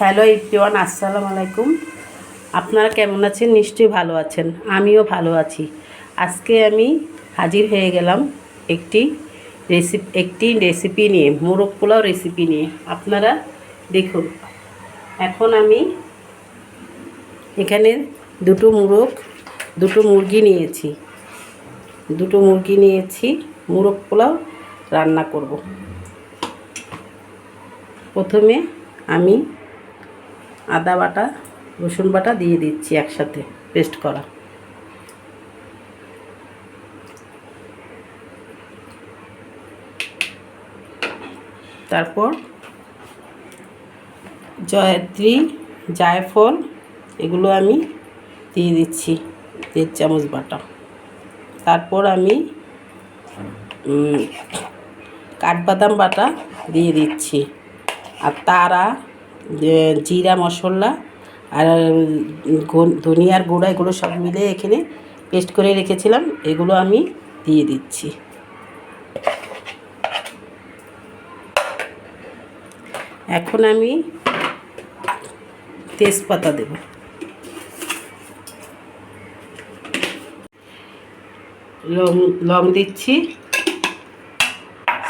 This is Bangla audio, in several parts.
হ্যালো এভরিওয়ান, আসসালামু আলাইকুম। আপনারা কেমন আছেন? নিশ্চয়ই ভালো আছেন, আমিও ভালো আছি। আজকে আমি হাজির হয়ে গেলাম একটি রেসিপি নিয়ে, মোরগ পোলাও রেসিপি নিয়ে। আপনারা দেখুন, এখন আমি এখানে দুটো মুরগি নিয়েছি। মোরগ পোলাও রান্না করব। প্রথমে আমি আদা বাটা, রসুন বাটা দিয়ে দিচ্ছি একসাথে পেস্ট করা। তারপর জয়ত্রী, জায়ফল এগুলো আমি দিয়ে দিচ্ছি 1.5 চামচ বাটা। তারপর আমি কাঠবাদাম বাটা দিয়ে দিচ্ছি, আর তারা, জিরা মশলা আর ধনিয়ার গুঁড়া এগুলো সব মিলে এখানে পেস্ট করে রেখেছিলাম, এগুলো আমি দিয়ে দিচ্ছি। এখন আমি তেজপাতা দেব, লং দিচ্ছি,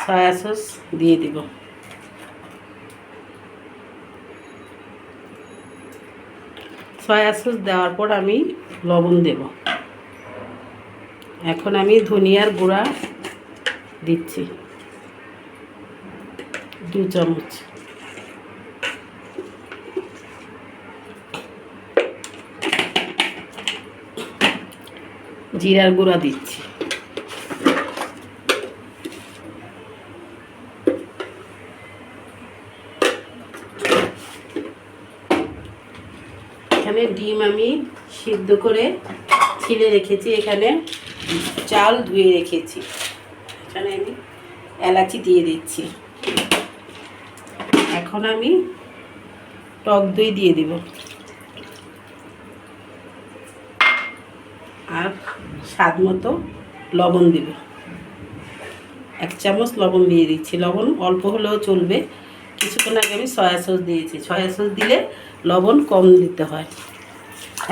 সয়া সস দিয়ে দেব। সয়া সস দেওয়ার পর আমি লবণ দেব। এখন আমি ধনিয়ার গুঁড়া দিচ্ছি 2 চামচ। জিরার গুঁড়া দিচ্ছি। এখানে ডিম আমি সিদ্ধ করে ছিলে রেখেছি, এখানে চাল ধুয়ে রেখেছি। এখানে আমি এলাচি দিয়ে দিচ্ছি। এখন আমি টক দই দিয়ে দিব, আর স্বাদ মতো লবণ দিব। 1 চামচ লবণ দিয়ে দিচ্ছি। লবণ অল্প হলেও চলবে, কিছুক্ষণ আগে আমি সয়া সস দিয়েছি। সয়া সস দিলে লবণ কম দিতে হয়।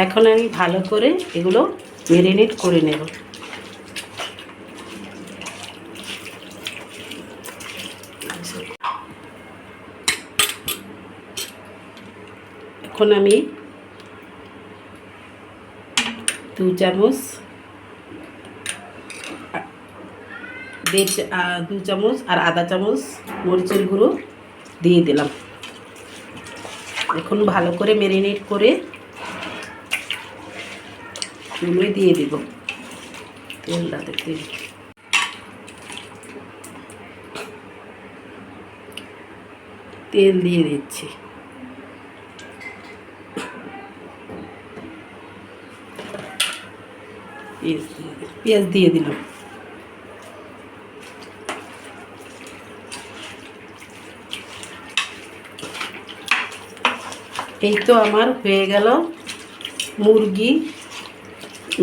এখন আমি ভালো করে এগুলো ম্যারিনেট করে নেব। এখন আমি 2 চামচ, 2 চামচ আর আধা চামচ মরিচের গুঁড়ো দিয়ে দিলাম। এখন ভালো করে ম্যারিনেট করে চুলে দিয়ে দিব। তেল দিয়ে দিচ্ছি। পেঁয়াজ দিয়ে দিলাম। এই তো আমার হয়ে গেল মুরগি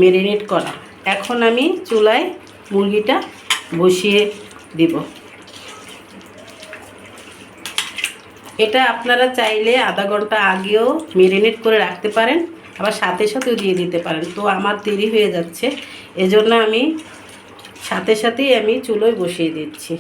ম্যারিনেট করা। এখন আমি চুলায় মুরগিটা বসিয়ে দিব। এটা আপনারা চাইলে আধা ঘন্টা আগেও ম্যারিনেট করে রাখতে পারেন, আবার সাথে সাথেও দিয়ে দিতে পারেন। তো আমার দেরি হয়ে যাচ্ছে, এজন্য আমি সাথে সাথেই আমি চুলোয় বসিয়ে দিচ্ছি।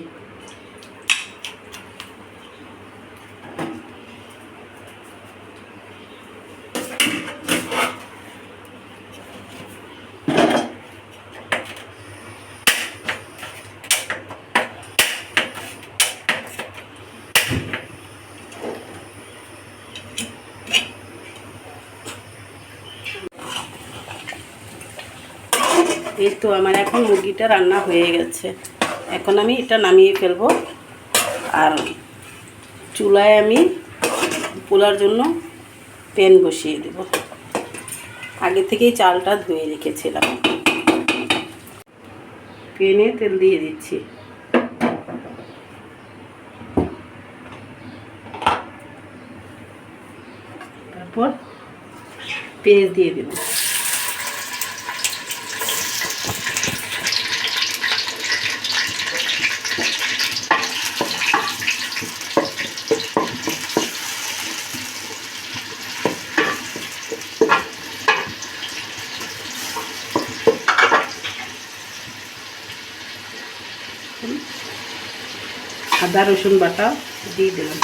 এই তো আমার এখন মুরগিটা রান্না হয়ে গেছে। এখন আমি এটা নামিয়ে ফেলবো, আর চুলায় আমি পোলার জন্য প্যান বসিয়ে দেব। আগে থেকেই চালটা ধুয়ে রেখেছিলাম। প্যানে তেল দিয়ে দিচ্ছি। তারপর পেঁয়াজ দিয়ে দেব। আদা রসুন বাটা দিয়ে দিলাম।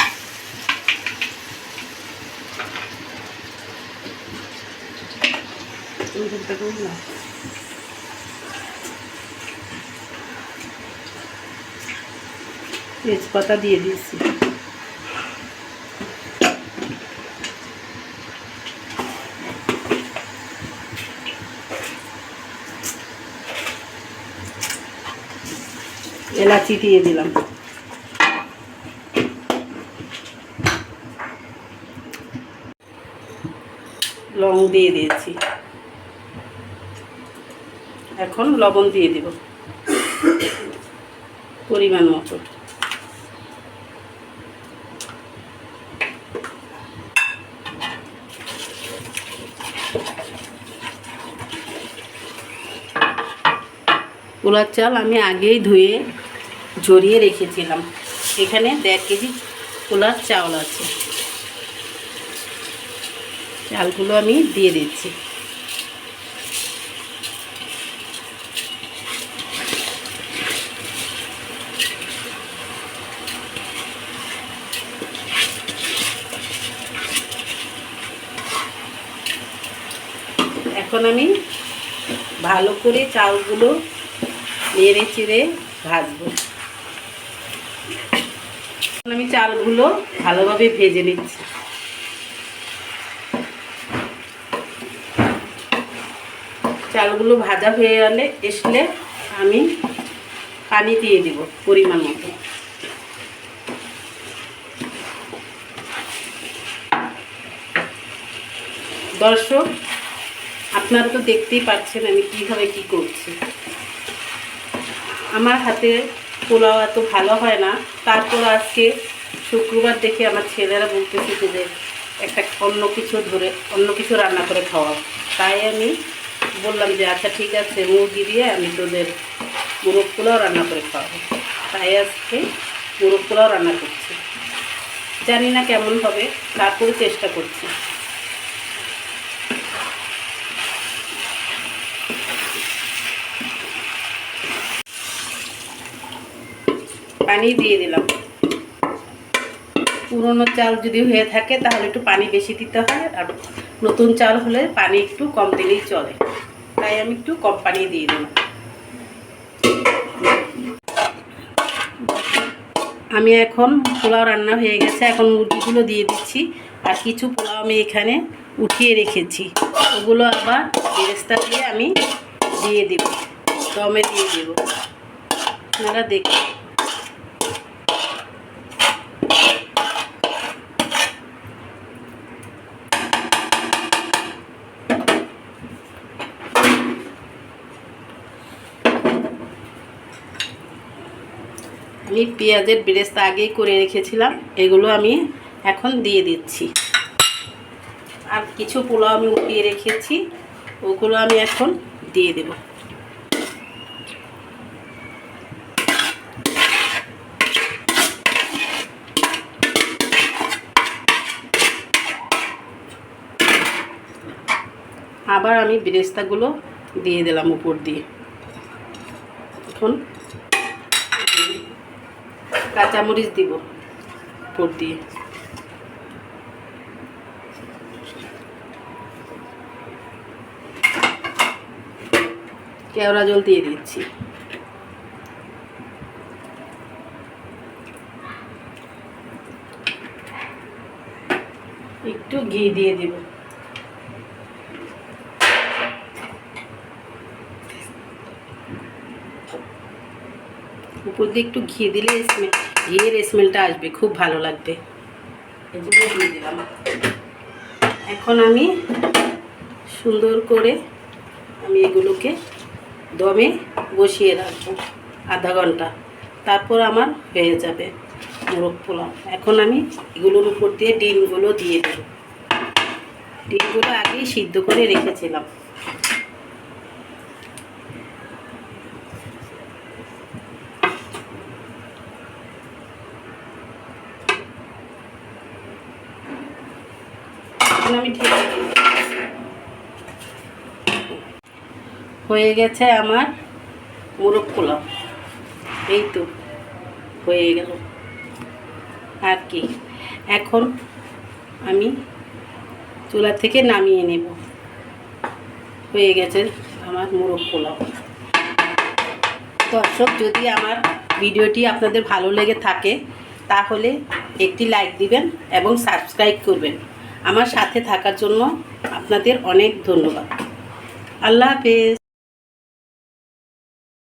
তেজপাতা দিয়ে দিয়েছি। এলাচি দিয়ে দিলাম। লং দিয়ে দিয়েছি। এখন লবণ দিয়ে দিব পরিমাণ মতো। পোলার চাল আমি আগেই ধুয়ে ঝরিয়ে রেখেছিলাম। এখানে 1.5 কেজি পোলার চাল আছে। চালগুলো আমি দিয়ে দিচ্ছি। এখন আমি ভালো করে চালগুলো নেড়ে চেড়ে ভাজবো। আমি চালগুলো ভালোভাবে ভেজে নিচ্ছি। চালগুলো ভাজা হয়ে গেলে আমি পানি দিয়ে দেব পরিমাণ মতো। দর্শক, আপনারা তো দেখতেই পাচ্ছেন আমি কিভাবে কি করছি। আমার হাতে পোলাও এত ভালো হয় না, তারপর আজকে শুক্রবার দেখে আমার ছেলেরা বলতেছে যে একটা অন্য কিছু রান্না করে খাওয়াও। তাই আমি বললাম যে আচ্ছা ঠিক আছে, মুরগি দিয়ে আমি তোদের মোরগ পোলাও রান্না করে খাওয়াবো। তাই আজকে মোরগ পোলাও রান্না করছি। জানি না কেমন হবে, তারপরে চেষ্টা করছি। পানি দিয়ে দিলাম। পুরনো চাল যদি হয়ে থাকে তাহলে একটু পানি বেশি দিতে হয়, আর নতুন চাল হলে পানি একটু কম দিলেই চলে। তাই আমি একটু কম পানি দিয়ে দিলাম। আমি এখন পোলাও রান্না হয়ে গেছে, এখন মুরগিগুলো দিয়ে দিচ্ছি। আর কিছু পোলাও আমি এখানে উঠিয়ে রেখেছি, ওগুলো আবার বেরেস্তা দিয়ে আমি দিয়ে দেব, দমে দিয়ে দেব। আপনারা দেখুন। আমি পেঁয়াজের বেরেস্তা আগেই করে রেখেছিলাম, এগুলো আমি এখন দিয়ে দিচ্ছি। আর কিছু পোলাও আমি উঠিয়ে রেখেছি, ওগুলো আমি এখন দিয়ে দেব। আবার আমি বেরেস্তাগুলো দিয়ে দিলাম উপর দিয়ে। এখন কাঁচামরিচ দিব উপর দিয়ে। কেওড়া জল দিয়ে দিচ্ছি। একটু ঘি দিয়ে দিব। উপর দিয়ে একটু ঘি দিলে ঘিয়ের স্মেলটা আসবে, খুব ভালো লাগবে। এগুলো দিয়ে দিলাম। এখন আমি সুন্দর করে এগুলোকে দমে বসিয়ে রাখবো আধা ঘন্টা, তারপর আমার হয়ে যাবে মোরগ পোলাও। এখন আমি এগুলোর উপর দিয়ে ডিমগুলো দিয়ে দেব। ডিমগুলো আগেই সিদ্ধ করে রেখেছিলাম। আমি ঢেকে দিই। হয়ে গেছে আমার মোরগ পোলাও। এই তো হয়ে গেল। আর কি। এখন আমি চুলা থেকে নামিয়ে নেব। হয়ে গেছে আমার মোরগ পোলাও। দর্শক, যদি আমার ভিডিওটি আপনাদের ভালো লেগে থাকে তাহলে একটি লাইক দিবেন এবং সাবস্ক্রাইব করবেন। আমার সাথে থাকার জন্য আপনাদের অনেক ধন্যবাদ। আল্লাহ হাফেজ।